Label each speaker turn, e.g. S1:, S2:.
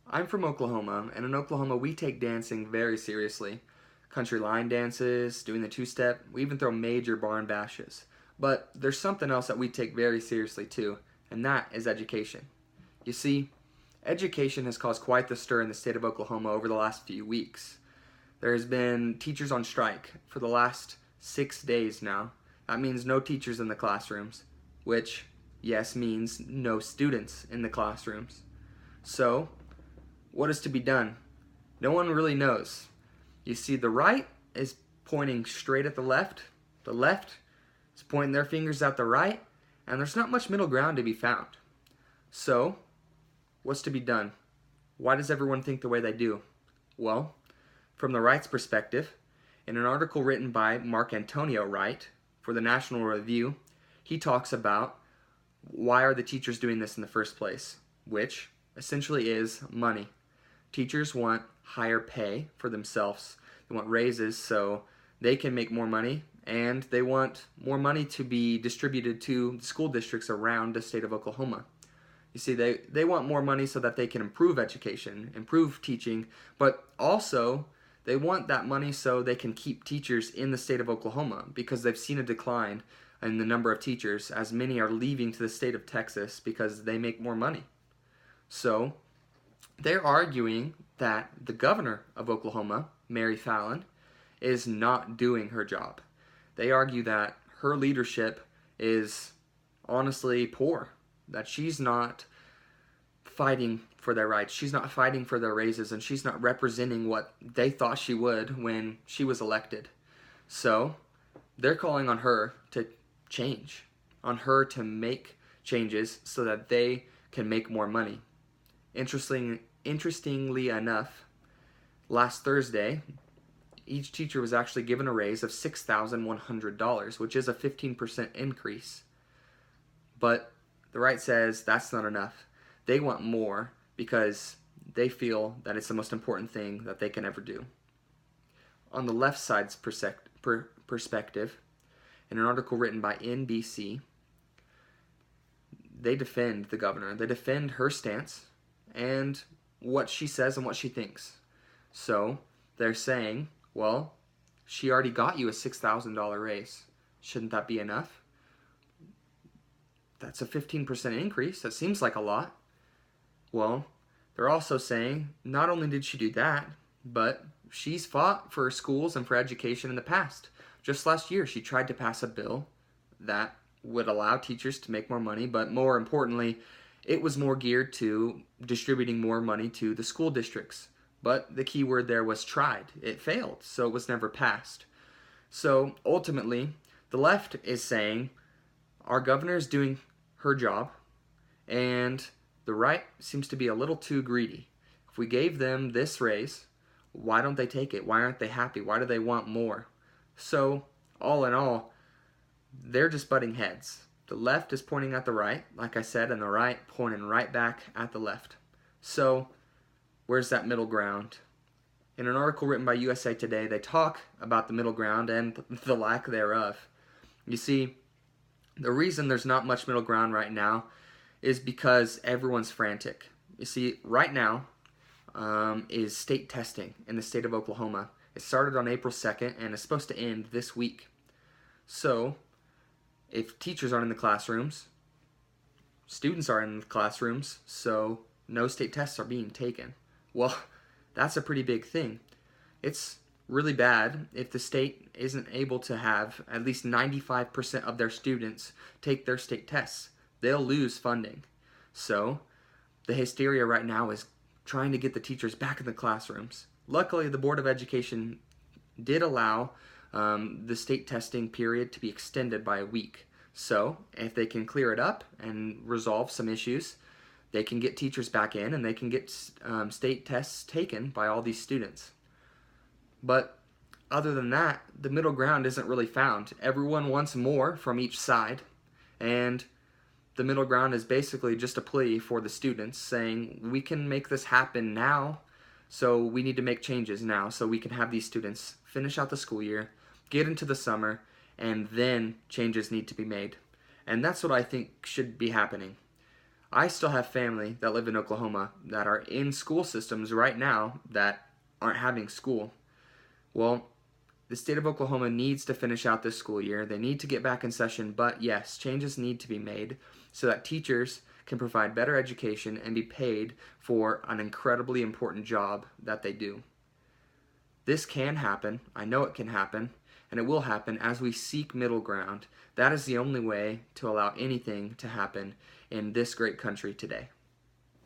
S1: I'm from Oklahoma, and in Oklahoma we take dancing very seriously. Country line dances, doing the two-step, we even throw major barn bashes. But there's something else that we take very seriously too, and that is education. You see, education has caused quite the stir in the state of Oklahoma over the last few weeks. There has been teachers on strike for the last 6 days now. That means no teachers in the classrooms, which, yes, means no students in the classrooms. So, what is to be done? No one really knows. You see, the right is pointing straight at the left is pointing their fingers at the right, and there's not much middle ground to be found. So, what's to be done? Why does everyone think the way they do? Well, from the right's perspective, in an article written by Mark Antonio Wright for the National Review, he talks about why are the teachers doing this in the first place, which essentially is money. Teachers want higher pay for themselves. They want raises so they can make more money, and they want more money to be distributed to the school districts around the state of Oklahoma. You see, they want more money so that they can improve education, improve teaching, but also they want that money so they can keep teachers in the state of Oklahoma because they've seen a decline in the number of teachers as many are leaving to the state of Texas because they make more money. So, they're arguing that the governor of Oklahoma, Mary Fallin, is not doing her job. They argue that her leadership is honestly poor, that she's not fighting for their rights, she's not fighting for their raises, and she's not representing what they thought she would when she was elected. So, they're calling on her to change, on her to make changes so that they can make more money. Interestingly enough, last Thursday, each teacher was actually given a raise of $6,100, which is a 15% increase. But the right says that's not enough. They want more because they feel that it's the most important thing that they can ever do. On the left side's perspective, in an article written by NBC, they defend the governor. They defend her stance and what she says and what she thinks. So they're saying, well, she already got you a $6,000 raise. Shouldn't that be enough? That's a 15% increase. That seems like a lot. Well, they're also saying not only did she do that, but she's fought for schools and for education in the past. Just last year, she tried to pass a bill that would allow teachers to make more money, but more importantly, it was more geared to distributing more money to the school districts. But the key word there was tried. It failed, so it was never passed. So ultimately, the left is saying our governor is doing her job, and the right seems to be a little too greedy. If we gave them this raise, why don't they take it? Why aren't they happy? Why do they want more? So, all in all, they're just butting heads. The left is pointing at the right, like I said, and the right pointing right back at the left. So, where's that middle ground? In an article written by USA Today, they talk about the middle ground and the lack thereof. You see, the reason there's not much middle ground right now is because everyone's frantic. You see, right now is state testing in the state of Oklahoma. It started on April 2nd and is supposed to end this week. So, if teachers aren't in the classrooms, students aren't in the classrooms, so no state tests are being taken. Well, that's a pretty big thing. It's really bad if the state isn't able to have at least 95% of their students take their state tests. They'll lose funding. So, the hysteria right now is trying to get the teachers back in the classrooms. Luckily, the Board of Education did allow the state testing period to be extended by a week. So, if they can clear it up and resolve some issues, they can get teachers back in and they can get state tests taken by all these students. But other than that, the middle ground isn't really found. Everyone wants more from each side, and the middle ground is basically just a plea for the students saying, we can make this happen now, so we need to make changes now so we can have these students finish out the school year, get into the summer, and then changes need to be made. And that's what I think should be happening. I still have family that live in Oklahoma that are in school systems right now that aren't having school. Well, the state of Oklahoma needs to finish out this school year. They need to get back in session, but yes, changes need to be made so that teachers can provide better education and be paid for an incredibly important job that they do. This can happen. I know it can happen, and it will happen as we seek middle ground. That is the only way to allow anything to happen in this great country today.